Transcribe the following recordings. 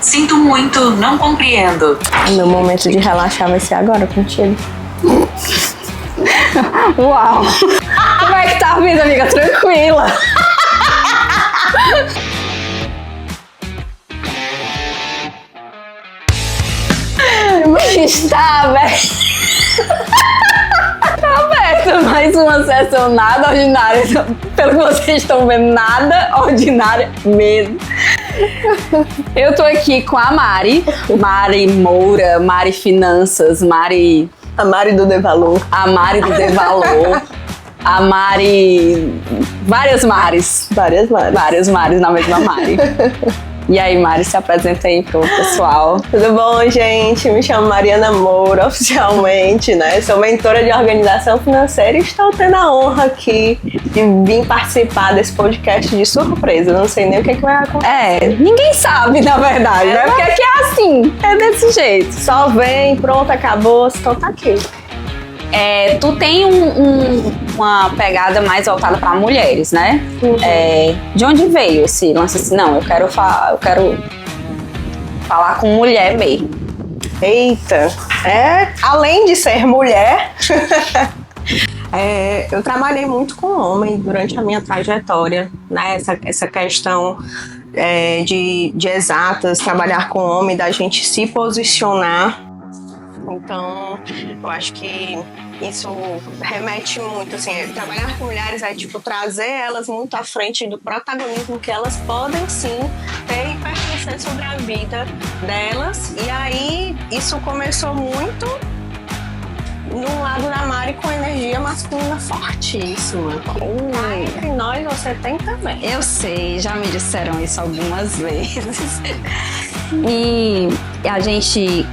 Sinto muito, não compreendo. O meu momento de relaxar vai ser agora contigo. Uau! Como é que tá a vida, amiga? Tranquila. Está aberto. Tá aberto mais uma sessão nada ordinária. Pelo que vocês estão vendo, nada ordinária mesmo. Eu tô aqui com a Mari Moura, Mari Finanças, A Mari do Devalor. A Mari do Devalor. A Mari... Várias Maris na mesma Mari. E aí, Mari, se apresenta aí pro pessoal. Tudo bom, gente? Me chamo Mariana Moura, oficialmente, né? Sou mentora de organização financeira e estou tendo a honra aqui de vir participar desse podcast de surpresa. Não sei nem o que vai acontecer. Ninguém sabe, na verdade, né? Porque aqui é assim, é desse jeito. Só vem, pronto, acabou, então tá aqui. Tu tem uma pegada mais voltada para mulheres, né? Uhum. De onde veio esse lance assim? Não, eu quero falar com mulher mesmo. Eita, além de ser mulher, eu trabalhei muito com homem durante a minha trajetória, né? Essa questão de exatas, trabalhar com homem, da gente se posicionar. Então, eu acho que isso remete muito, assim, trabalhar com mulheres é, trazer elas muito à frente do protagonismo que elas podem, sim, ter e pertencer sobre a vida delas. E aí, isso começou muito no lado da Mari com energia masculina fortíssima. Entre nós, você tem também. Eu sei, já me disseram isso algumas vezes. E a gente...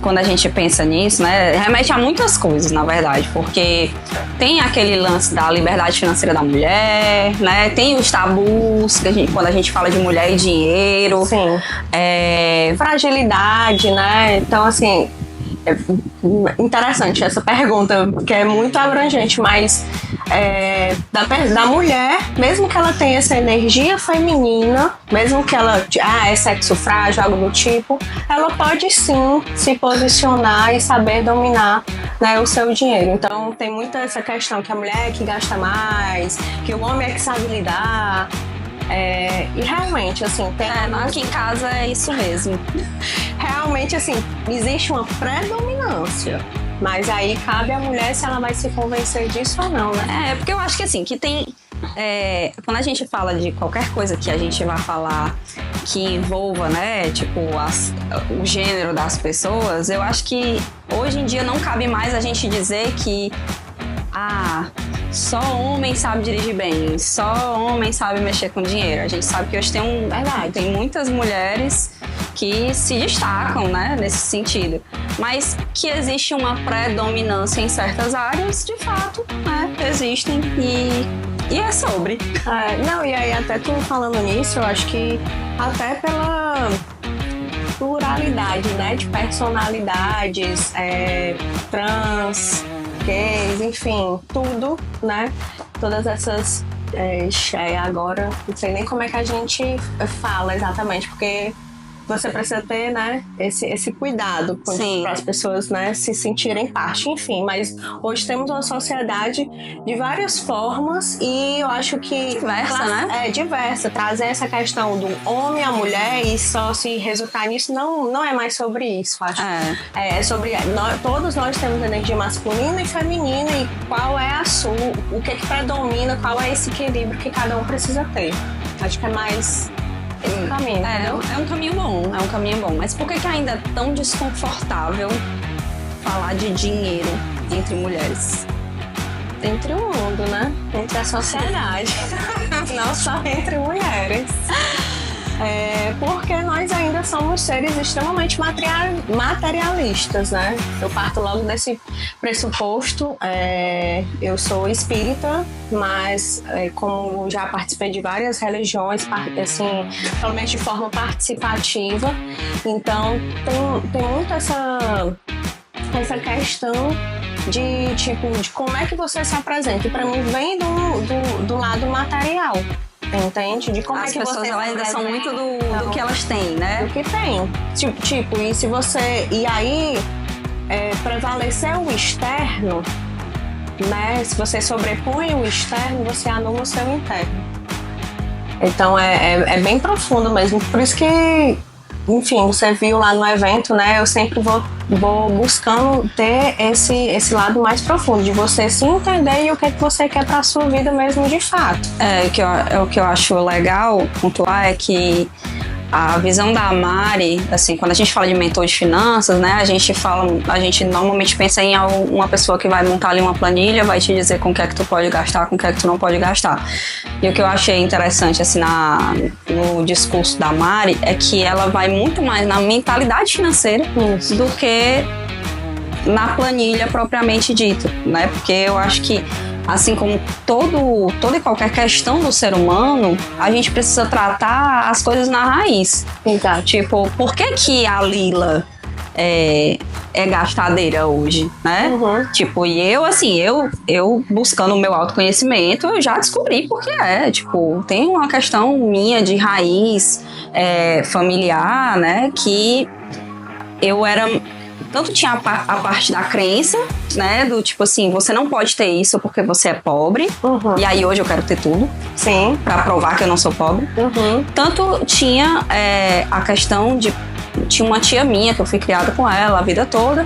Quando a gente pensa nisso, né, remete a muitas coisas, na verdade, porque tem aquele lance da liberdade financeira da mulher, né, tem os tabus, quando a gente fala de mulher e dinheiro. Sim. Fragilidade, né, então assim, é interessante essa pergunta, que é muito abrangente, mas da mulher, mesmo que ela tenha essa energia feminina, mesmo que ela é sexo frágil, algo do tipo, ela pode sim se posicionar e saber dominar, né, o seu dinheiro. Então tem muito essa questão que a mulher é que gasta mais, que o homem é que sabe lidar. E realmente, assim, aqui em casa é isso mesmo. Realmente, assim, existe uma predominância. Mas aí cabe à mulher se ela vai se convencer disso ou não, né? Porque eu acho que assim, que tem... quando a gente fala de qualquer coisa que a gente vai falar que envolva, né, tipo, o gênero das pessoas, eu acho que hoje em dia não cabe mais a gente dizer que só homem sabe dirigir bem, só homem sabe mexer com dinheiro. A gente sabe que hoje tem muitas mulheres que se destacam, né, nesse sentido. Mas que existe uma predominância em certas áreas, de fato, né, existem e é sobre. E aí até tu falando nisso, eu acho que até pela pluralidade, né, de personalidades, trans, gays, enfim, tudo, né? Todas essas... agora, não sei nem como é que a gente fala exatamente, porque você precisa ter, né, esse cuidado para as pessoas, né, se sentirem parte, enfim. Mas hoje temos uma sociedade de várias formas e eu acho que... Diversa, né? Diversa. Trazer essa questão do homem à mulher e só se resultar nisso não é mais sobre isso, acho. É sobre... todos nós temos energia masculina e feminina e qual é a sua... O que predomina, qual é esse equilíbrio que cada um precisa ter. Acho que é mais... esse caminho, é um caminho bom. Mas por que ainda é tão desconfortável falar de dinheiro entre mulheres? Entre o mundo, né? Entre a sociedade. Não só entre mulheres. Porque nós ainda somos seres extremamente materialistas, né? Eu parto logo desse pressuposto. Eu sou espírita, mas como já participei de várias religiões, assim, pelo menos de forma participativa, então tem muito essa questão de como é que você se apresenta. E para mim vem do lado material. Entende? De como As é que pessoas você elas ainda são muito do que elas têm, né? o que tem. Tipo, e se você. E aí, prevalecer o externo, né? Se você sobrepõe o externo, você anula o seu interno. Então é bem profundo mesmo. Por isso que, enfim, você viu lá no evento, né? Eu sempre vou buscando ter esse lado mais profundo, de você se entender e o que é que você quer pra sua vida mesmo de fato. O que eu acho legal pontuar é que a visão da Mari, assim, quando a gente fala de mentor de finanças, né, a gente normalmente pensa em uma pessoa que vai montar ali uma planilha, vai te dizer com o que é que tu pode gastar, com o que é que tu não pode gastar. E o que eu achei interessante, assim, no discurso da Mari é que ela vai muito mais na mentalidade financeira do que na planilha propriamente dita, né, porque eu acho que assim como toda e qualquer questão do ser humano, a gente precisa tratar as coisas na raiz. Exato. Tipo, por que a Lila é gastadeira hoje, né? Uhum. Tipo, e eu buscando o meu autoconhecimento, eu já descobri por que tipo, tem uma questão minha de raiz familiar, né? Que eu era... Tanto tinha a parte da crença, né? Do tipo assim, você não pode ter isso porque você é pobre. Uhum. E aí hoje eu quero ter tudo. Sim. Pra provar que eu não sou pobre. Uhum. Tanto tinha a questão de... Tinha uma tia minha, que eu fui criada com ela a vida toda,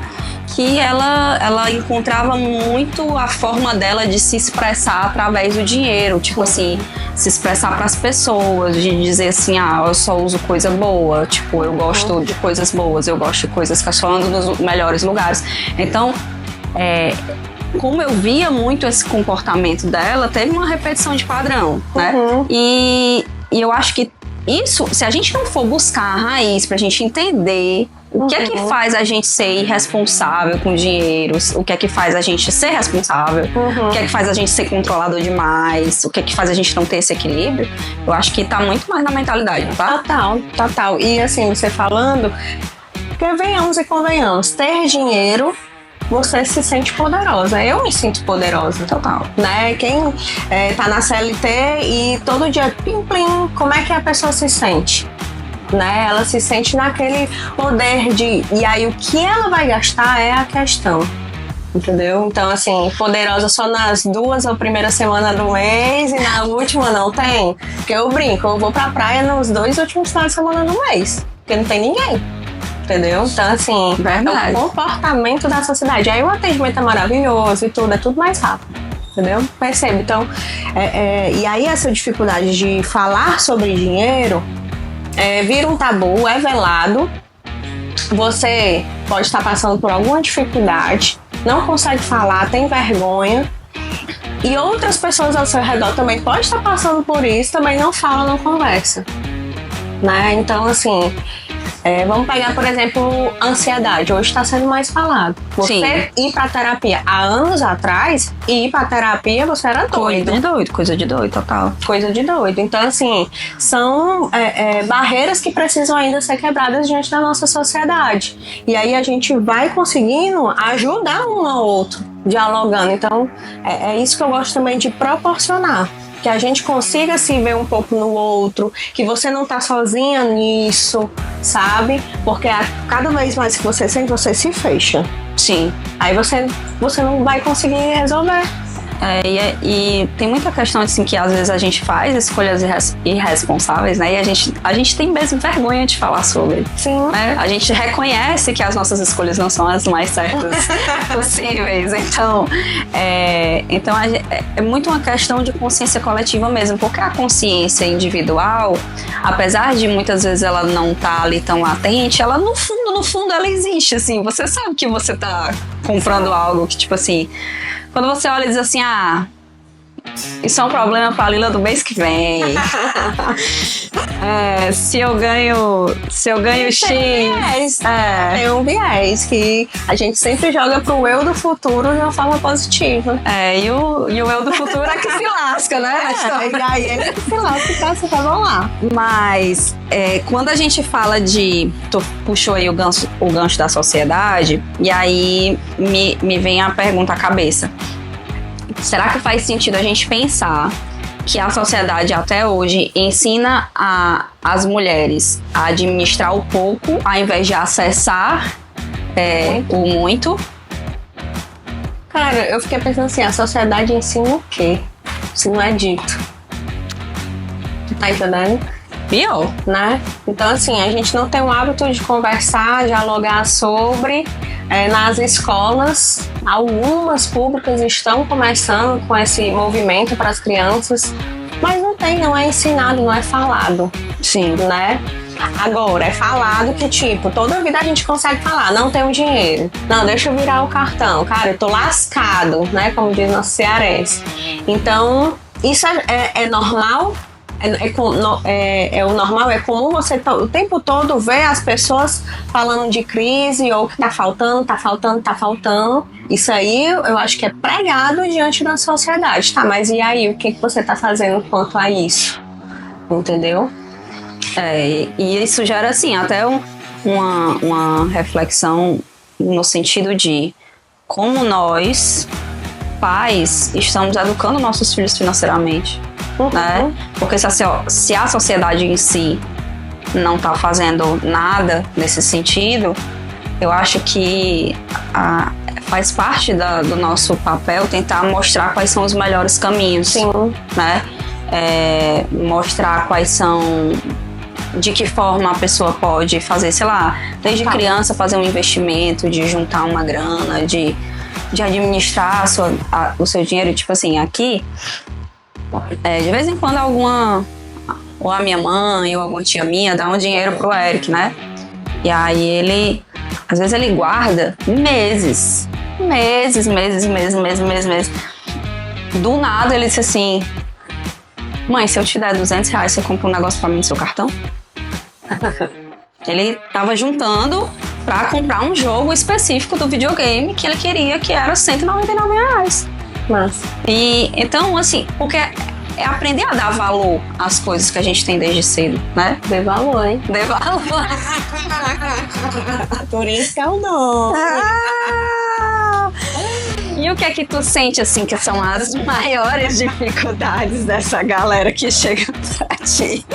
que ela encontrava muito a forma dela de se expressar através do dinheiro. Tipo assim, se expressar pras pessoas, de dizer assim, eu só uso coisa boa. Tipo, eu gosto de coisas boas, eu gosto de coisas que eu só ando nos melhores lugares. Então, como eu via muito esse comportamento dela, teve uma repetição de padrão, né? Uhum. E eu acho que isso, se a gente não for buscar a raiz pra gente entender o que é que faz a gente ser irresponsável com dinheiro, o que é que faz a gente ser responsável, o que é que faz a gente ser controlador demais, o que é que faz a gente não ter esse equilíbrio, eu acho que tá muito mais na mentalidade, tá? Total. E assim, você falando, porque venhamos e convenhamos, ter dinheiro, você se sente poderosa. Eu me sinto poderosa. Total. Né? Quem tá na CLT e todo dia plim, como é que a pessoa se sente? Né? Ela se sente naquele poder de... E aí o que ela vai gastar é a questão. Entendeu? Então, assim, poderosa só nas 2 ou primeiras semanas do mês e na última não tem. Porque eu brinco, eu vou pra praia nos 2 últimos finais de semana do mês. Porque não tem ninguém. Entendeu? Então, assim, verdade. É o comportamento da sociedade. Aí o atendimento é maravilhoso e tudo, é tudo mais rápido. Entendeu? Percebe? Então, e aí essa dificuldade de falar sobre dinheiro vira um tabu, é velado. Você pode estar passando por alguma dificuldade, não consegue falar, tem vergonha. E outras pessoas ao seu redor também podem estar passando por isso, também não fala, não conversa. Né? Então, assim... vamos pegar, por exemplo, ansiedade. Hoje está sendo mais falado. Você ir pra terapia há anos atrás, ir pra terapia você era doido. Coisa de doido, total. Coisa de doido. Então, assim, são barreiras que precisam ainda ser quebradas diante da nossa sociedade. E aí a gente vai conseguindo ajudar um ao outro, dialogando. Então, é isso que eu gosto também de proporcionar. Que a gente consiga se ver um pouco no outro, que você não tá sozinha nisso, sabe? Porque cada vez mais que você sente, você se fecha. Sim. Aí você não vai conseguir resolver. E tem muita questão assim que às vezes a gente faz escolhas irresponsáveis, né? E a gente tem mesmo vergonha de falar sobre. Sim. Né? A gente reconhece que as nossas escolhas não são as mais certas possíveis. Então é muito uma questão de consciência coletiva mesmo, porque a consciência individual, apesar de muitas vezes ela não estar ali tão latente, ela no fundo ela existe, assim. Você sabe que você tá comprando algo que, tipo assim, quando você olha e diz assim, isso é um problema pra Lila do mês que vem. Se eu ganho X. Tem um viés que a gente sempre joga pro eu do futuro de uma forma positiva. E o eu do futuro é que se lasca, né? E aí ele que se lasca, você vai lá. Mas quando a gente fala tu puxou aí o gancho da sociedade, e aí me vem a pergunta à cabeça. Será que faz sentido a gente pensar que a sociedade até hoje ensina as mulheres a administrar o pouco ao invés de acessar o muito? Cara, eu fiquei pensando assim, a sociedade ensina o quê? Se não é dito. Tu tá entendendo? Pior. Né? Então, assim, a gente não tem o hábito de conversar, dialogar sobre. Nas escolas, algumas públicas estão começando com esse movimento para as crianças, mas não é ensinado, não é falado. Sim. Né? Agora, é falado que, tipo, toda vida a gente consegue falar, não tenho dinheiro, não, deixa eu virar o cartão, cara, eu tô lascado, né, como diz nosso cearense. Então, isso é normal, o normal, é comum você o tempo todo ver as pessoas falando de crise ou que tá faltando. Isso aí eu acho que é pregado diante da sociedade, tá? Mas e aí, o que você tá fazendo quanto a isso? Entendeu? E isso gera, assim, até uma reflexão no sentido de como nós, pais, estamos educando nossos filhos financeiramente. Né? Porque se a sociedade em si não está fazendo nada nesse sentido, eu acho que faz parte do nosso papel tentar mostrar quais são os melhores caminhos. Sim. Né? Mostrar quais são, de que forma a pessoa pode fazer, sei lá, desde criança fazer um investimento, de juntar uma grana, de administrar o seu dinheiro. Tipo assim, aqui de vez em quando ou a minha mãe ou alguma tia minha dá um dinheiro pro Eric, né? E aí às vezes ele guarda meses. Do nada ele disse assim: mãe, se eu te der R$200, você compra um negócio pra mim no seu cartão? Ele tava juntando pra comprar um jogo específico do videogame que ele queria, que era R$199. Mas... E então, assim, porque é aprender a dar valor às coisas que a gente tem desde cedo, né? Dê valor, hein? Dê valor. Por isso que é o nome. E o que é que tu sente, assim, que são as maiores dificuldades dessa galera que chega pra ti?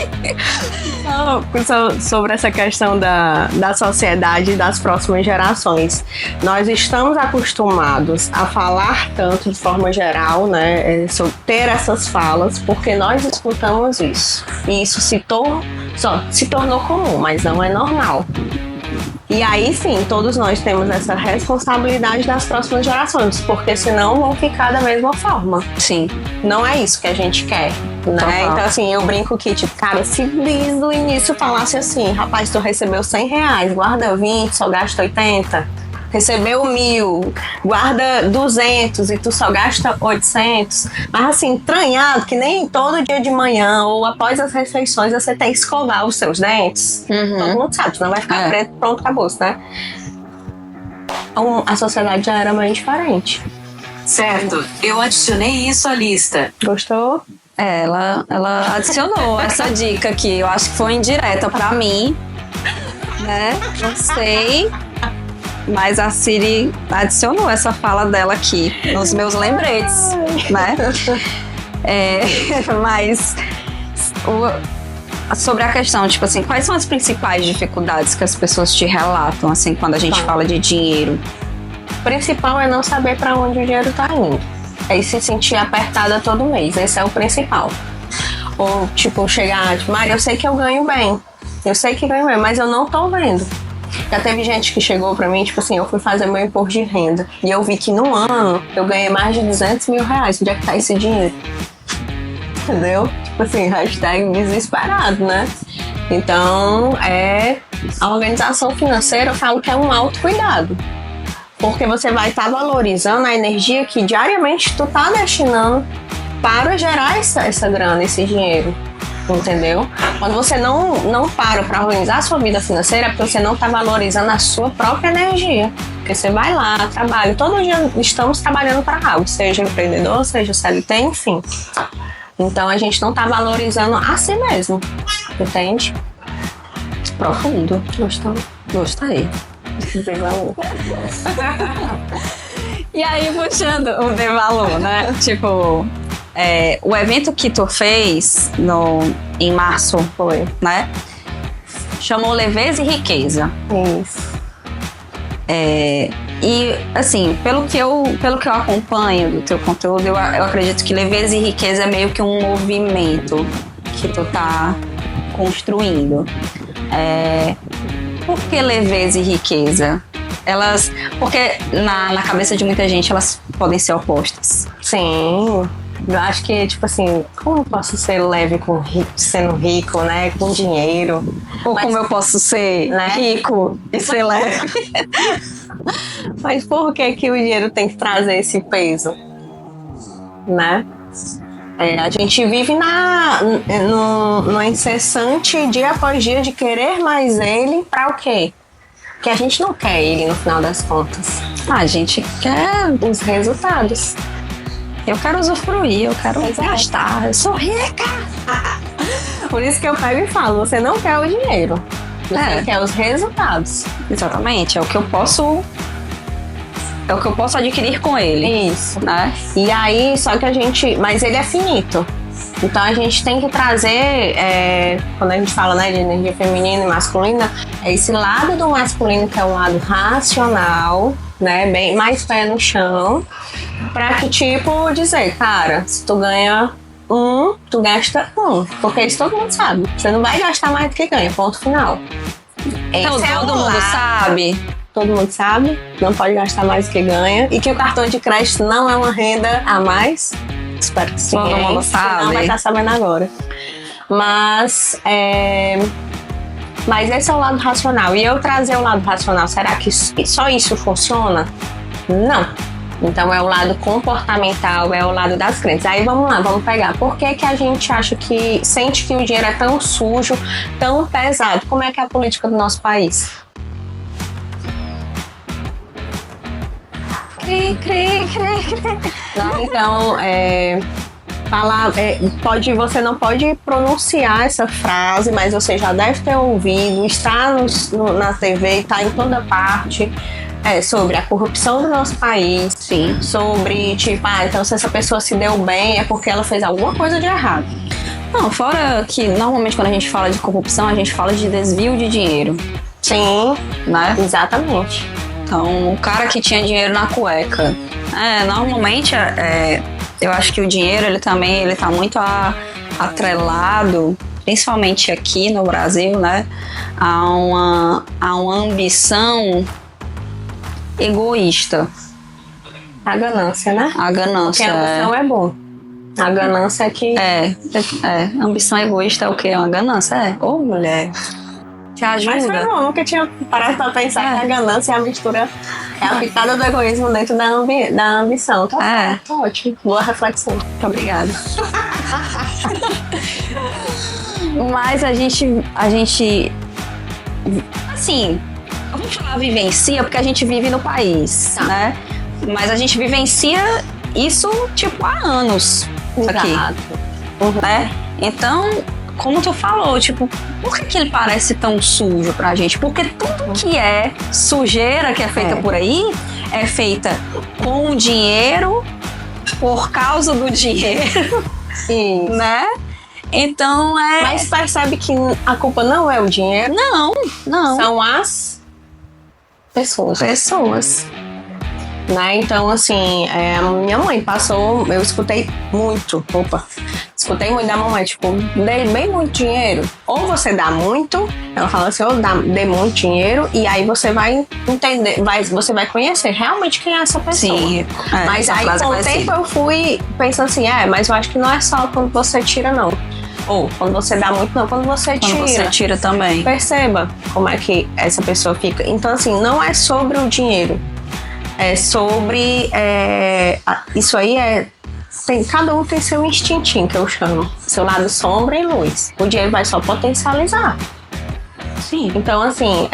Sobre essa questão da sociedade e das próximas gerações. Nós estamos acostumados a falar tanto de forma geral, né? Ter essas falas, porque nós escutamos isso. E isso se tornou comum, mas não é normal. E aí sim, todos nós temos essa responsabilidade das próximas gerações, porque senão vão ficar da mesma forma. Sim. Não é isso que a gente quer, né? Então assim, eu brinco que, tipo, cara, se desde o início falasse assim: rapaz, tu recebeu R$100, guarda 20, só gasta 80. Recebeu 1.000, guarda 200 e tu só gasta 800. Mas assim, entranhado, que nem todo dia de manhã ou após as refeições você tem que escovar os seus dentes. Todo mundo sabe, senão vai ficar preto, pronto, acabou, né? Então, a sociedade já era mais diferente. Certo, eu adicionei isso à lista. Gostou? Ela adicionou essa dica aqui. Eu acho que foi indireta pra mim, né? Não sei. Mas a Siri adicionou essa fala dela aqui nos meus lembretes, né? Mas sobre a questão, tipo assim, quais são as principais dificuldades que as pessoas te relatam, assim, quando a gente fala de dinheiro? O principal é não saber para onde o dinheiro tá indo. É se sentir apertada todo mês. Esse é o principal. Ou, tipo, chegar, tipo, Mari, eu sei que eu ganho bem. Mas eu não tô vendo. Já teve gente que chegou pra mim, tipo assim, eu fui fazer meu imposto de renda e eu vi que no ano eu ganhei mais de R$200 mil. Onde é que tá esse dinheiro? Entendeu? Tipo assim, hashtag desesperado, né? Então, a organização financeira, eu falo que é um autocuidado. Porque você vai estar valorizando a energia que diariamente tu tá destinando para gerar essa grana, esse dinheiro. Entendeu? Quando você não para organizar a sua vida financeira, é porque você não está valorizando a sua própria energia. Porque você vai lá, trabalha. Todo dia estamos trabalhando para algo, seja empreendedor, seja CLT, enfim. Então a gente não está valorizando a si mesmo. Entende? Profundo. Gostou? Gostei. Dê valor. E aí, puxando o dê valor, né? Tipo, o evento que tu fez em março, Foi. né? Chamou Leveza e Riqueza. Isso. E, assim, pelo que eu acompanho do teu conteúdo, eu acredito que Leveza e Riqueza é meio que um movimento que tu tá construindo. Por que Leveza e Riqueza? Porque na cabeça de muita gente elas podem ser opostas. Sim. Eu acho que, tipo assim, como eu posso ser leve sendo rico, né? Com dinheiro. Ou como eu posso ser, né, rico e ser leve. Mas por que o dinheiro tem que trazer esse peso? Né? A gente vive no incessante dia após dia de querer mais ele pra o quê? Porque a gente não quer ele no final das contas. A gente quer os resultados. Eu quero usufruir, eu quero gastar, eu sou rica. Por isso que eu pego e falo, você não quer o dinheiro, você quer os resultados. Exatamente, é o que eu posso adquirir com ele. Isso. Né? E aí, mas ele é finito. Então a gente tem que trazer, quando a gente fala, né, de energia feminina e masculina, é esse lado do masculino que é o lado racional, né, bem mais pé no chão, pra que, tipo, dizer, cara, se tu ganha tu gasta porque isso todo mundo sabe. Você não vai gastar mais do que ganha, ponto final. Então todo mundo sabe. Todo mundo sabe, não pode gastar mais do que ganha. E que o cartão de crédito não é uma renda a mais. Espero que sim. Todo mundo sabe. Não vai estar sabendo agora. Mas esse é o lado racional. E eu trazer o lado racional, será que só isso funciona? Não. Então é o lado comportamental, é o lado das crenças. Aí vamos lá, vamos pegar. Por que a gente sente que o dinheiro é tão sujo, tão pesado? Como é que é a política do nosso país? Então, você não pode pronunciar essa frase, mas você já deve ter ouvido, está na TV, está em toda parte, sobre a corrupção do nosso país. Sim. Sobre, tipo, então se essa pessoa se deu bem é porque ela fez alguma coisa de errado. Não, fora que normalmente quando a gente fala de corrupção, a gente fala de desvio de dinheiro. Sim, né? Exatamente. Então, o cara que tinha dinheiro na cueca. Normalmente, eu acho que o dinheiro, ele tá muito atrelado, principalmente aqui no Brasil, né? A uma ambição egoísta. A ganância, né? A ganância. Porque a ambição é bom. A ganância é que... Ambição egoísta é o quê? É uma ganância, Ô, mulher... Te ajuda. Mas foi bom, nunca tinha parado pra pensar que a ganância é a mistura, é a pitada do egoísmo dentro da ambição. Tá certo, ótimo. Boa reflexão. Muito obrigada. Mas a gente, assim, eu vou falar vivencia porque a gente vive no país, né? Mas a gente vivencia isso, tipo, há anos. Aqui. Né? Então, como tu falou, tipo, por que ele parece tão sujo pra gente? Porque tudo que é sujeira que é feita por aí é feita com o dinheiro, por causa do dinheiro, né? Então Mas percebe que a culpa não é o dinheiro? Não. São as pessoas. Né? Então, assim, a minha mãe passou, eu escutei muito da mamãe, tipo, dei bem muito dinheiro. Ou você dá muito, ela fala assim, dê muito dinheiro, e aí você vai entender, você vai conhecer realmente quem é essa pessoa. Sim, mas aí com o tempo eu fui pensando assim, mas eu acho que não é só quando você tira, não. Ou quando você dá muito, não, quando você tira também. Perceba como é que essa pessoa fica. Então, assim, não é sobre o dinheiro. É sobre... isso aí cada um tem seu instintinho, que eu chamo. Seu lado sombra e luz. O dinheiro vai só potencializar. Sim. Então, assim,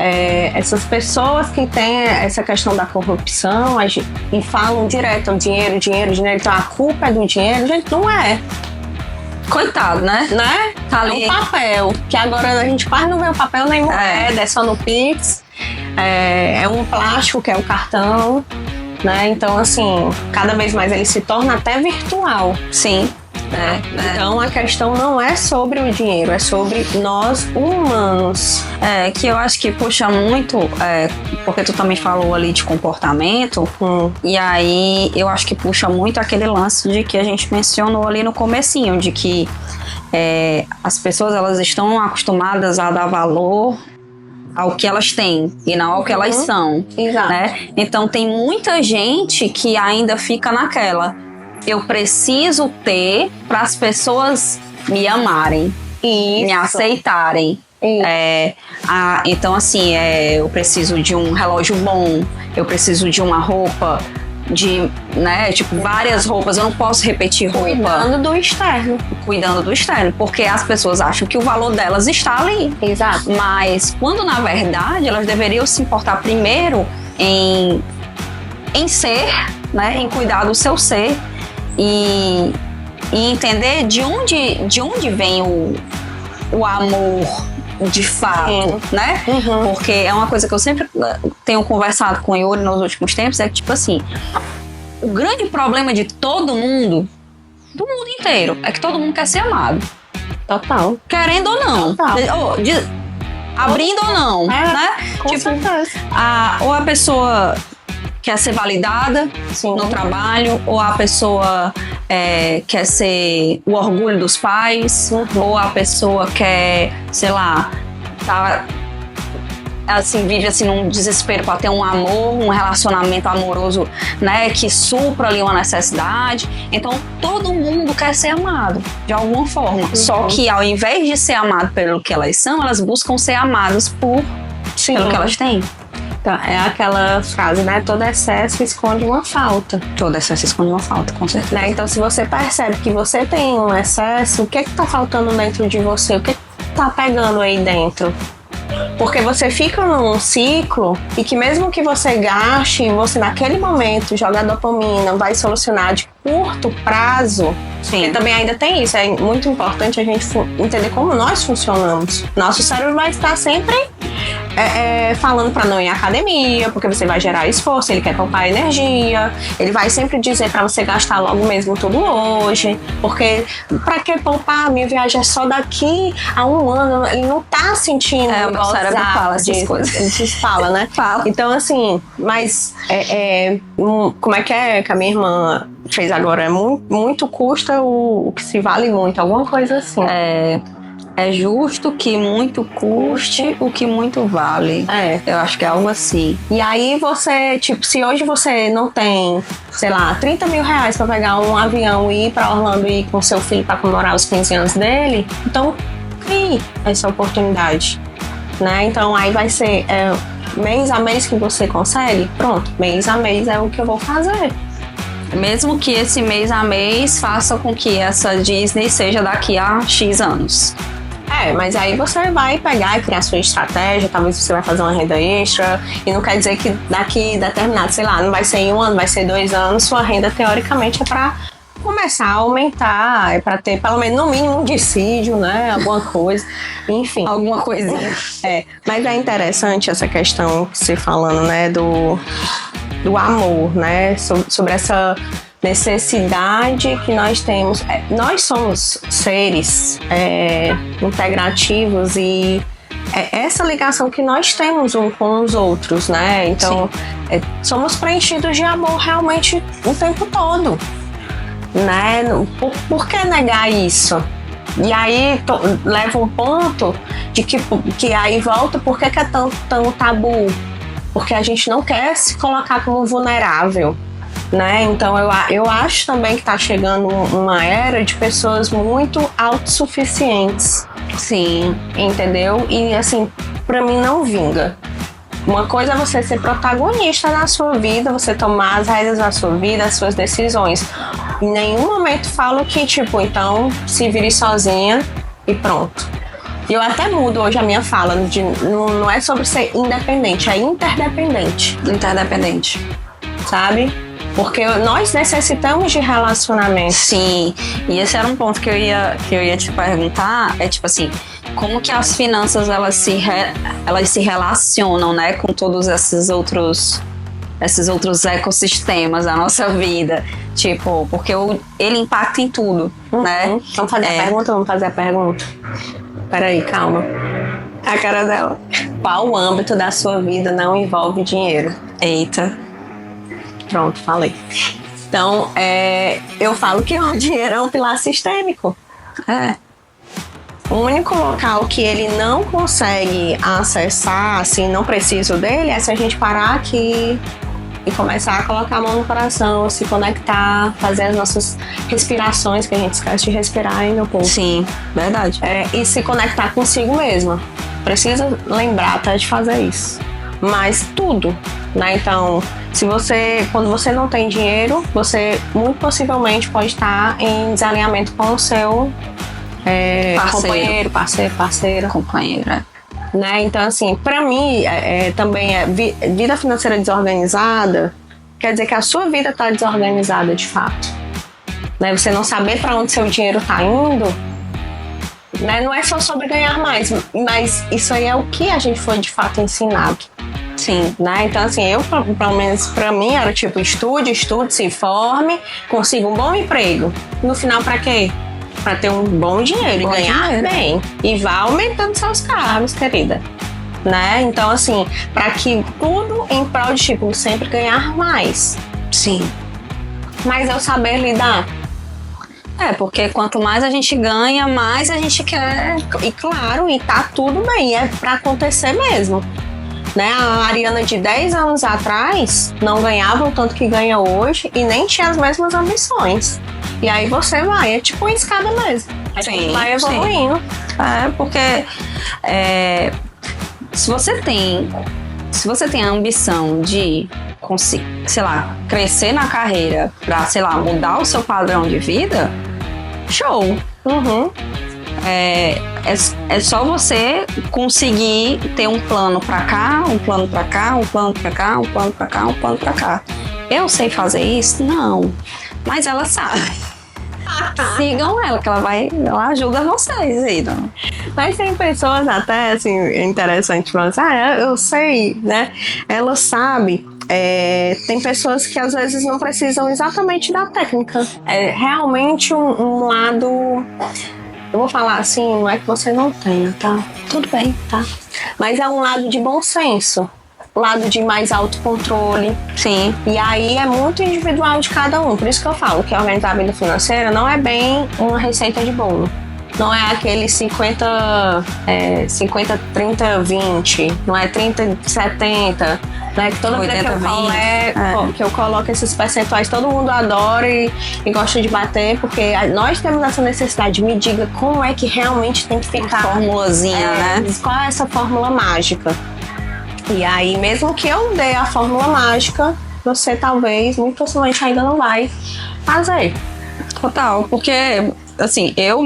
essas pessoas que têm essa questão da corrupção e falam direto, dinheiro, então a culpa é do dinheiro, gente, não é. Coitado, né? Tá ali. É um papel, que agora a gente quase não vê o papel nem moeda, é só no Pix. É um plástico, que é o cartão, né? Então, assim, cada vez mais ele se torna até virtual. Sim. Então a questão não é sobre o dinheiro, é sobre nós humanos. Que eu acho que puxa muito, porque tu também falou ali de comportamento, e aí eu acho que puxa muito aquele lance de que a gente mencionou ali no comecinho, de que as pessoas elas estão acostumadas a dar valor ao que elas têm e não ao que elas são. Exato. Né? Então tem muita gente que ainda fica naquela, eu preciso ter para as pessoas me amarem, me aceitarem. Então assim, eu preciso de um relógio bom, eu preciso de uma roupa, várias roupas, eu não posso repetir roupa. Cuidando do externo, porque as pessoas acham que o valor delas está ali. Exato. Mas quando na verdade elas deveriam se importar primeiro em ser, né, em cuidar do seu ser e entender de onde vem o amor de fato, né? Porque é uma coisa que eu sempre tenho conversado com o Yuri nos últimos tempos, é que tipo assim, o grande problema de todo mundo, do mundo inteiro, é que todo mundo quer ser amado. Total. Querendo ou não. Abrindo ou não, né? Com certeza. Ou a pessoa quer ser validada no trabalho, ou a pessoa quer ser o orgulho dos pais, ou a pessoa quer, sei lá, vive assim num desespero para ter um amor, um relacionamento amoroso, né, que supra ali uma necessidade. Então todo mundo quer ser amado de alguma forma. Só que ao invés de ser amado pelo que elas são, elas buscam ser amadas pelo que elas têm. Então, é aquela frase, né? Todo excesso esconde uma falta. Todo excesso esconde uma falta, com certeza. Né? Então, se você percebe que você tem um excesso, o que tá faltando dentro de você? O que tá pegando aí dentro? Porque você fica num ciclo e que mesmo que você gaste, você naquele momento joga dopamina, vai solucionar de curto prazo. Sim. E também ainda tem isso, é muito importante a gente entender como nós funcionamos. Nosso cérebro vai estar sempre falando para não ir à academia, porque você vai gerar esforço, ele quer poupar energia, ele vai sempre dizer para você gastar logo mesmo tudo hoje, porque para que poupar? Minha viagem é só daqui a um ano, ele não tá sentindo. O meu cérebro fala essas coisas. Ele fala, né? Fala. Então assim, mas como é que a minha irmã fez agora? Muito custa o que se vale muito, alguma coisa assim. É justo que muito custe o que muito vale. Eu acho que é algo assim. E aí você, tipo, se hoje você não tem, sei lá, 30 mil reais pra pegar um avião e ir pra Orlando e ir com seu filho pra comemorar os 15 anos dele, então crie essa oportunidade, né? Então aí vai ser mês a mês que você consegue, pronto, mês a mês é o que eu vou fazer. Mesmo que esse mês a mês faça com que essa Disney seja daqui a X anos. Mas aí você vai pegar e criar sua estratégia, talvez você vai fazer uma renda extra, e não quer dizer que daqui determinado, sei lá, não vai ser em um ano, vai ser 2 anos, sua renda teoricamente é para começar a aumentar, é para ter pelo menos no mínimo um dissídio, né, alguma coisa, enfim. Alguma coisinha. Mas é interessante essa questão que você falando, né, do amor, né, sobre essa necessidade que nós temos. Nós somos seres integrativos e essa ligação que nós temos um com os outros, né? Então, somos preenchidos de amor realmente o tempo todo, né? Por que negar isso? E aí leva um ponto de que aí volta, por que é tão tabu? Porque a gente não quer se colocar como vulnerável, né? Então eu acho também que está chegando uma era de pessoas muito autossuficientes. Sim. Entendeu? E assim, pra mim não vinga. Uma coisa é você ser protagonista na sua vida, você tomar as rédeas da sua vida, as suas decisões. Em nenhum momento falo que, tipo, então se vire sozinha e pronto. E eu até mudo hoje a minha fala, não é sobre ser independente, é interdependente. Interdependente. Sabe? Porque nós necessitamos de relacionamento. Sim, e esse era um ponto que eu ia te perguntar, é tipo assim, como que as finanças elas se relacionam, né, com todos esses outros esses outros ecossistemas da nossa vida. Tipo, porque ele impacta em tudo, né? Vamos fazer a pergunta? Peraí, calma. A cara dela. Qual âmbito da sua vida não envolve dinheiro? Eita. Pronto, falei. Então, eu falo que o dinheiro é um pilar sistêmico. O único local que ele não consegue acessar, assim, não preciso dele, é se a gente parar aqui e começar a colocar a mão no coração, se conectar, fazer as nossas respirações, que a gente esquece de respirar, hein, meu povo? Sim, verdade. E se conectar consigo mesma. Precisa lembrar até de fazer isso. Mas tudo, né? Então, quando você não tem dinheiro, você muito possivelmente pode estar em desalinhamento com o seu parceira. Companheira. Né? Então, assim, pra mim, também vida financeira desorganizada quer dizer que a sua vida tá desorganizada de fato. Né? Você não saber pra onde seu dinheiro tá indo, né? Não é só sobre ganhar mais, mas isso aí é o que a gente foi de fato ensinado. Sim. Né? Então, assim, pelo menos pra mim, era tipo, estude, se forme, consiga um bom emprego. No final, pra quê? Pra ter um bom dinheiro e ganhar bem. E vá aumentando seus cargos, querida. Né? Então, assim, pra que tudo em prol de, tipo, sempre ganhar mais. Sim. Mas eu saber lidar. Porque quanto mais a gente ganha, mais a gente quer. E claro, e tá tudo bem, é pra acontecer mesmo. Né? A Ariana de 10 anos atrás não ganhava o tanto que ganha hoje e nem tinha as mesmas ambições. E aí você vai, é tipo uma escada mesmo. A gente vai evoluindo. Porque se você tem a ambição de conseguir, sei lá, crescer na carreira pra, sei lá, mudar o seu padrão de vida, show. É só você conseguir ter um plano pra cá, um plano pra cá, um plano pra cá, um plano pra cá, um plano pra cá. Eu sei fazer isso? Não. Mas ela sabe. Sigam ela, que ela ajuda vocês aí, não? Mas tem pessoas até, assim, interessante, falando assim, eu sei, né? Ela sabe. Tem pessoas que às vezes não precisam exatamente da técnica. É realmente um lado... Eu vou falar assim, não é que você não tenha, tá? Tudo bem, tá? Mas é um lado de bom senso. Lado de mais autocontrole. Sim. E aí é muito individual de cada um. Por isso que eu falo que organizar a vida financeira não é bem uma receita de bolo. Não é aquele 50, 30, 20. Não é 30, 70. Né? Que toda vez que eu coloco esses percentuais, todo mundo adora e gosta de bater, porque nós temos essa necessidade. Me diga como é que realmente tem que ficar. Formulazinha, né? Qual é essa fórmula mágica? E aí, mesmo que eu dê a fórmula mágica, você talvez, muito possivelmente, ainda não vai fazer. Total, porque... Assim, eu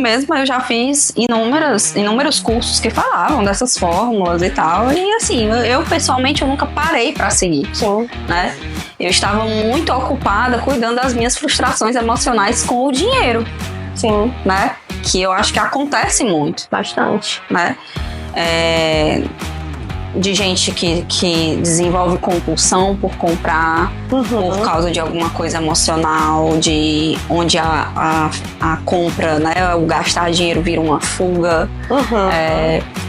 já fiz inúmeros cursos que falavam dessas fórmulas e tal. E assim, eu pessoalmente eu nunca parei pra seguir. Sim. Né? Eu estava muito ocupada cuidando das minhas frustrações emocionais com o dinheiro. Sim. Né? Que eu acho que acontece muito. Bastante. Né? De gente que desenvolve compulsão por comprar por causa de alguma coisa emocional, de onde a compra, né, o gastar dinheiro vira uma fuga.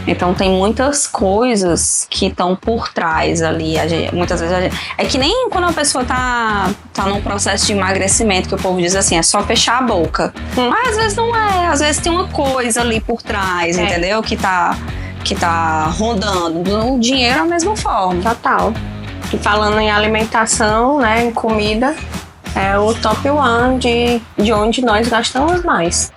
Então tem muitas coisas que estão por trás ali. Muitas vezes é que nem quando a pessoa tá num processo de emagrecimento, que o povo diz assim, é só fechar a boca. Mas às vezes não é, às vezes tem uma coisa ali por trás, entendeu? Que tá rodando. O dinheiro é a mesma forma. Total. E falando em alimentação, né, em comida, é o top 1 de onde nós gastamos mais.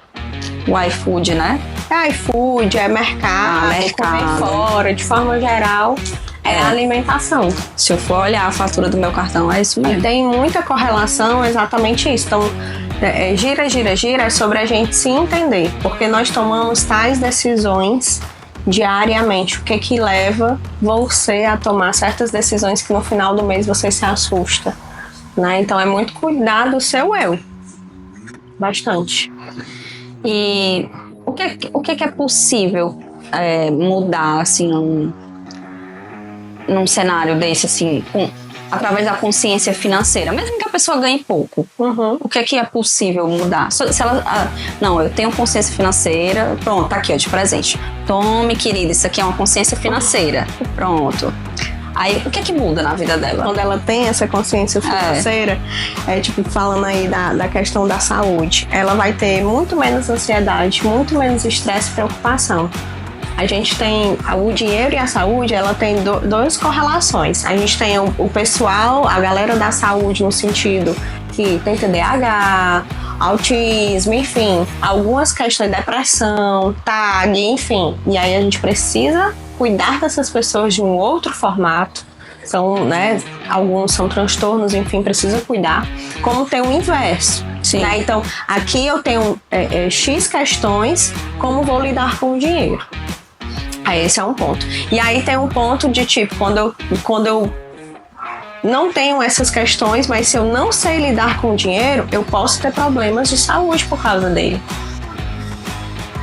O iFood, né? É iFood, é mercado, comer fora, de forma geral, é a alimentação. Se eu for olhar a fatura do meu cartão, é isso mesmo. Tem muita correlação, exatamente isso. Então, gira, é sobre a gente se entender, porque nós tomamos tais decisões diariamente. O que leva você a tomar certas decisões que no final do mês você se assusta, né? Então é muito cuidar do seu eu. Bastante. E o que é possível mudar, assim, num cenário desse, assim, através da consciência financeira, mesmo que a pessoa ganhe pouco, o que é possível mudar? Se ela, não, eu tenho consciência financeira, pronto, tá aqui, ó, de presente. Tome, querida, isso aqui é uma consciência financeira. Pronto. Aí, o que muda na vida dela? Quando ela tem essa consciência financeira, tipo, falando aí da questão da saúde, ela vai ter muito menos ansiedade, muito menos estresse e preocupação. A gente tem o dinheiro e a saúde, ela tem duas correlações. A gente tem o pessoal, a galera da saúde no sentido que tem TDAH, autismo, enfim, algumas questões de depressão, TAG, enfim. E aí a gente precisa cuidar dessas pessoas de um outro formato. São, né, alguns são transtornos, enfim, precisa cuidar. Como tem o inverso. Né? Então, aqui eu tenho X questões, como vou lidar com o dinheiro? Aí esse é um ponto. E aí tem um ponto de tipo, quando eu não tenho essas questões, mas se eu não sei lidar com o dinheiro, eu posso ter problemas de saúde por causa dele.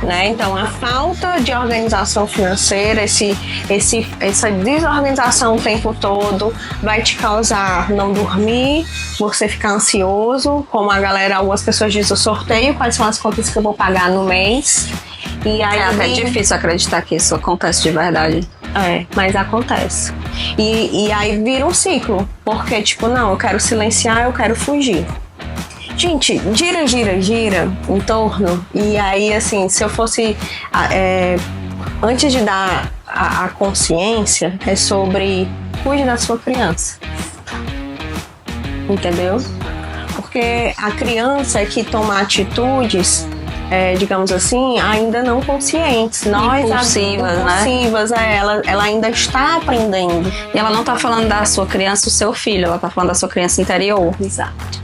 Né? Então, a falta de organização financeira, essa desorganização o tempo todo vai te causar não dormir, você ficar ansioso, como algumas pessoas dizem, eu sorteio quais são as contas que eu vou pagar no mês. E aí, é até difícil acreditar que isso acontece de verdade. Mas acontece. E aí vira um ciclo, porque tipo, não, eu quero silenciar, eu quero fugir. Gente, gira em torno. E aí, assim, se eu fosse... antes de dar a consciência, é sobre cuide da sua criança. Entendeu? Porque a criança é que toma atitudes, digamos assim, ainda não conscientes. Nós, impulsivas, né? Ela ainda está aprendendo. E ela não está falando da sua criança, o seu filho, ela está falando da sua criança interior. Exato.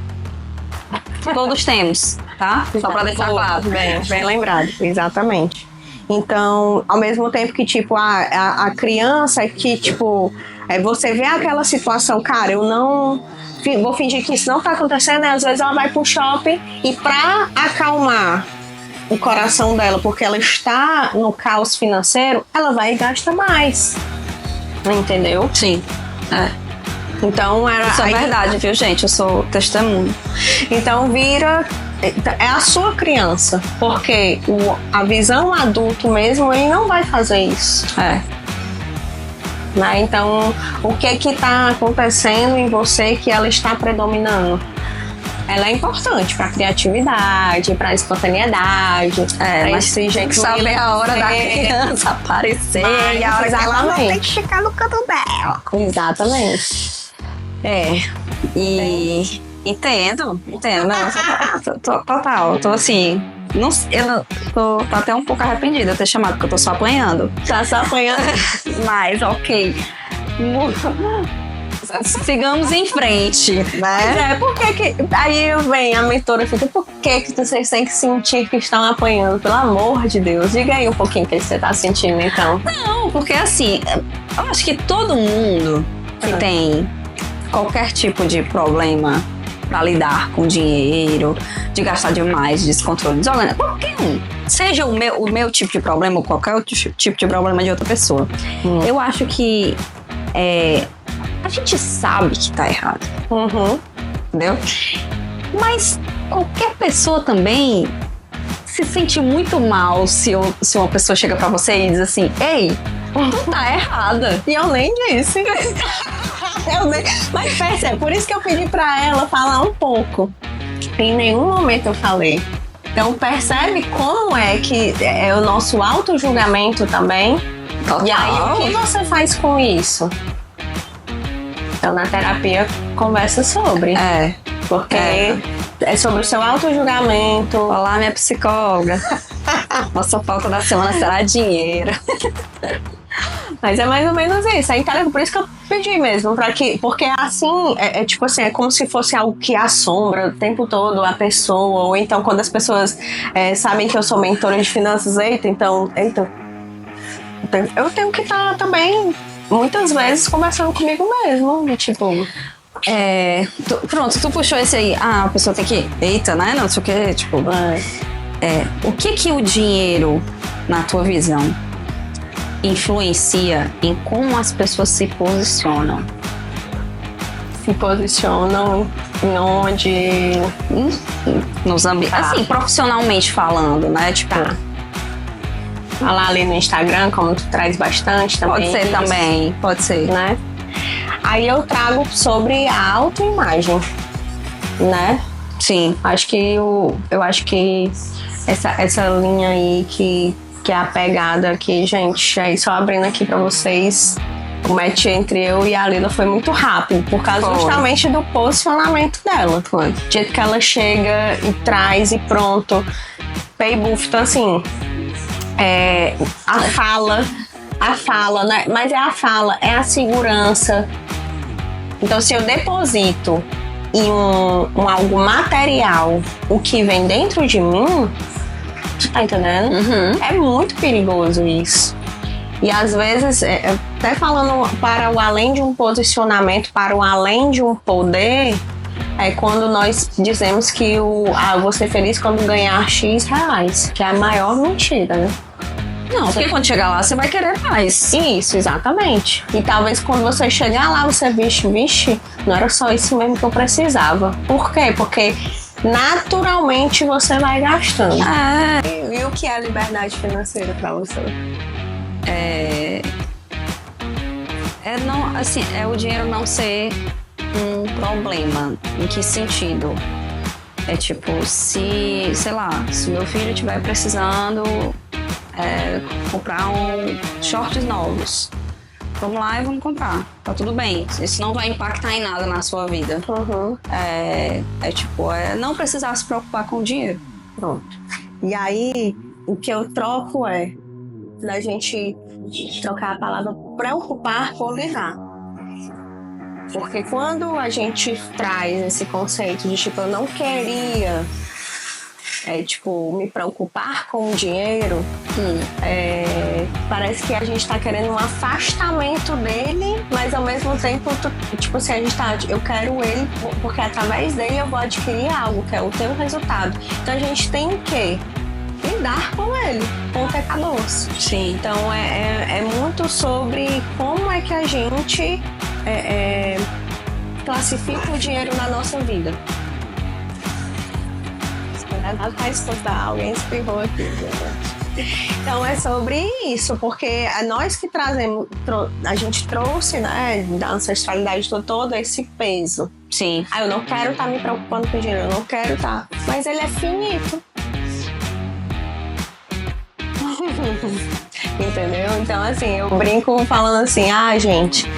Todos temos, tá? Só pra deixar claro. Bem lembrado, exatamente. Então, ao mesmo tempo que, tipo, a criança que, tipo, você vê aquela situação, cara, eu não vou fingir que isso não tá acontecendo, né? Às vezes ela vai pro shopping e pra acalmar o coração dela, porque ela está no caos financeiro, ela vai e gasta mais. Entendeu? Sim. Então isso é verdade, viu, gente? Eu sou testemunho. Então é a sua criança, porque a visão adulto mesmo, ele não vai fazer isso. Né? Então, o que está acontecendo em você que ela está predominando? Ela é importante para criatividade, para espontaneidade, mas esse jeito saber a hora da criança aparecer e a hora que ela não tem que ficar no canto dela. Exatamente. E entendo. Não, total, tô assim. Tô até um pouco arrependida de ter chamado, porque eu tô só apanhando. Tá só apanhando? Mas, ok. Sigamos em frente. Mas por que aí vem a mentora e fica, por que vocês têm que sentir que estão apanhando? Pelo amor de Deus, diga aí um pouquinho o que você tá sentindo, então. Não, porque assim, eu acho que todo mundo que tem qualquer tipo de problema para lidar com dinheiro, de gastar demais, de descontrole, desorganização, qualquer um, seja o meu tipo de problema ou qualquer outro tipo de problema de outra pessoa, eu acho que a gente sabe que tá errado, entendeu? Mas qualquer pessoa também se sente muito mal se uma pessoa chega pra você e diz assim, ei, tu tá errada. E eu nem disse. Mas percebe, por isso que eu pedi pra ela falar um pouco. Em nenhum momento eu falei. Então percebe como é que é o nosso auto-julgamento também. Total. E aí o que você faz com isso? Então na terapia conversa sobre. Porque é sobre o seu auto-julgamento. Olá, minha psicóloga. Nossa pauta da semana será dinheiro. Mas é mais ou menos isso. Por isso que eu pedi mesmo. Porque assim, tipo assim, é como se fosse algo que assombra o tempo todo a pessoa. Ou então quando as pessoas sabem que eu sou mentora de finanças, então eu tenho que estar também, muitas vezes, conversando comigo mesmo. Tipo... pronto, tu puxou esse aí. A pessoa tem que... Eita, né? Não sei o que, tipo... o que o dinheiro, na tua visão, influencia em como as pessoas se posicionam se posicionam em onde... Assim, profissionalmente falando, né? Tipo... Falar ali no Instagram, como tu traz bastante também. Pode ser isso, também, pode ser. né? Aí eu trago sobre a autoimagem, né? Sim. Eu acho que essa linha aí que é a pegada aqui, gente, aí só abrindo aqui pra vocês, o match entre eu e a Lila foi muito rápido, por causa justamente do posicionamento dela. Foi. Do jeito que ela chega e traz e pronto. Pay buff, então assim, a fala, né? Mas é a fala, é a segurança. Então se eu deposito em algo material o que vem dentro de mim, tu tá entendendo? É muito perigoso isso. E às vezes, até falando para o além de um posicionamento, para o além de um poder, é quando nós dizemos que vou ser feliz quando ganhar X reais, que é a maior mentira, né? Não, porque quando chegar lá, você vai querer mais. Isso, exatamente. E talvez quando você chegar lá, você vixe, não era só isso mesmo que eu precisava. Por quê? Porque naturalmente você vai gastando. E o que é liberdade financeira pra você? É o dinheiro não ser um problema. Em que sentido? É tipo, se meu filho estiver precisando comprar shorts novos, vamos lá e vamos comprar. Tá tudo bem. Isso não vai impactar em nada na sua vida. Não precisar se preocupar com o dinheiro. Pronto. E aí, o que eu troco da gente trocar a palavra preocupar com lidar. Porque quando a gente traz esse conceito de eu não queria me preocupar com o dinheiro, parece que a gente tá querendo um afastamento dele, mas ao mesmo tempo, eu quero ele porque através dele eu vou adquirir algo, que é o teu resultado. Então a gente tem que lidar com ele, ponto, acabou-se. Sim. Então é muito sobre como é que a gente classifica o dinheiro na nossa vida. Vai escutar, alguém espirrou aqui, gente. Então é sobre isso, porque nós que trazemos, a gente trouxe, né, da ancestralidade toda esse peso. Sim. Eu não quero estar me preocupando com o dinheiro, eu não quero estar. Mas ele é finito. Entendeu? Então, assim, eu brinco falando assim, gente,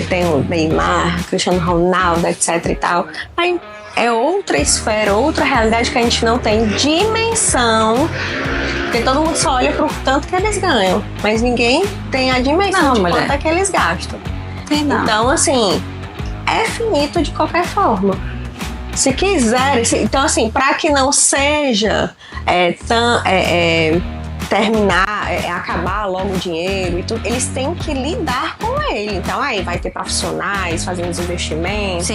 tem o Neymar, Cristiano Ronaldo, etc e tal. Aí é outra esfera, outra realidade que a gente não tem dimensão, porque todo mundo só olha pro tanto que eles ganham, mas ninguém tem a dimensão de quanto é que eles gastam. Então, assim, é finito de qualquer forma. Se quiser, então assim, para que não seja terminar, acabar logo o dinheiro e tudo, eles têm que lidar com ele. Então aí vai ter profissionais fazendo os investimentos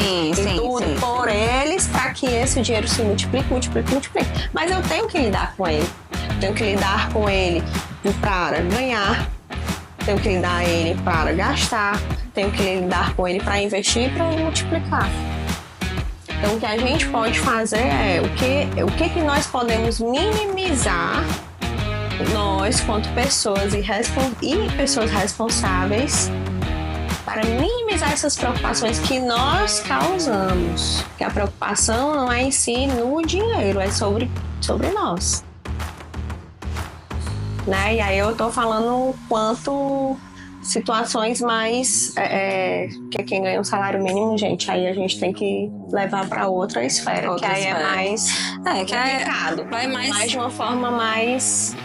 por eles, para que esse dinheiro se multiplique. Mas eu tenho que lidar com ele. Tenho que lidar com ele para ganhar, tenho que lidar com ele para gastar, tenho que lidar com ele para investir e para multiplicar. Então o que a gente pode fazer o que nós podemos minimizar, nós, quanto pessoas e pessoas responsáveis, para minimizar essas preocupações que nós causamos. Que a preocupação não é em si no dinheiro, é sobre nós. Né? E aí eu tô falando quanto situações mais... que quem ganha um salário mínimo, gente, aí a gente tem que levar para outra esfera, que aí é mais complicado. Vai mais de uma forma mais...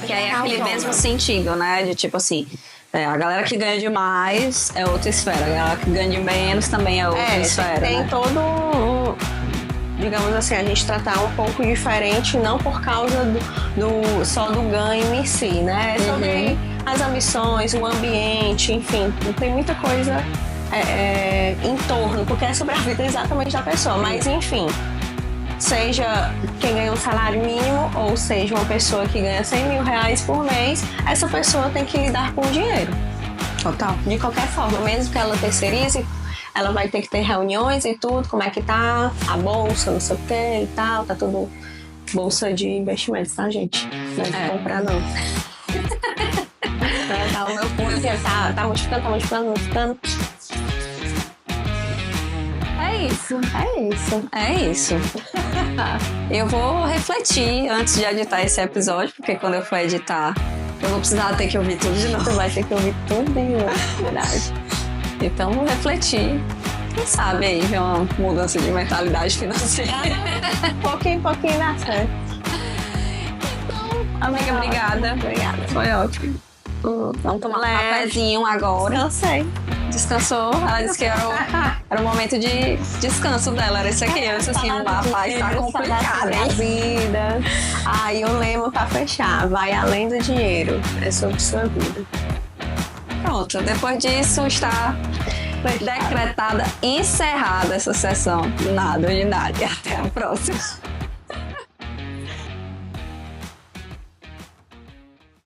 Que aí é aquele mesmo sentido, né? De tipo assim, a galera que ganha demais é outra esfera, a galera que ganha de menos também é outra esfera. Tem, né? Todo digamos assim, a gente tratar um pouco diferente, não por causa só do ganho em si, né? É sobre as ambições, o ambiente, enfim, tem muita coisa em torno, porque é sobre a vida exatamente da pessoa, mas enfim. Seja quem ganha um salário mínimo ou seja uma pessoa que ganha 100 mil reais por mês, essa pessoa tem que lidar com o dinheiro. Total. De qualquer forma, mesmo que ela terceirize, ela vai ter que ter reuniões e tudo, como é que tá a bolsa, não sei o que e tal, tá tudo bolsa de investimentos, tá, gente? Não é de comprar, não. Tá, o meu punho tá multiplicando. É isso. Eu vou refletir antes de editar esse episódio, porque quando eu for editar, eu vou precisar ter que ouvir tudo de novo. Você vai ter que ouvir tudo de novo, verdade. Então, vou refletir. Quem sabe aí ver uma mudança de mentalidade financeira. Pouquinho dá certo. Então, amiga, obrigada. Obrigada. Foi ótimo. Vamos tomar um cafezinho agora. Cansei. Descansou. Ela disse que era o momento de descanso dela. Era isso aqui. Eu disse assim, rapaz, tá complicado, hein? Vida. Aí o lema pra fechar, vai além do dinheiro. É sobre sua vida. Pronto. Depois disso, está decretada, encerrada essa sessão. Nada ordinária. Até a próxima.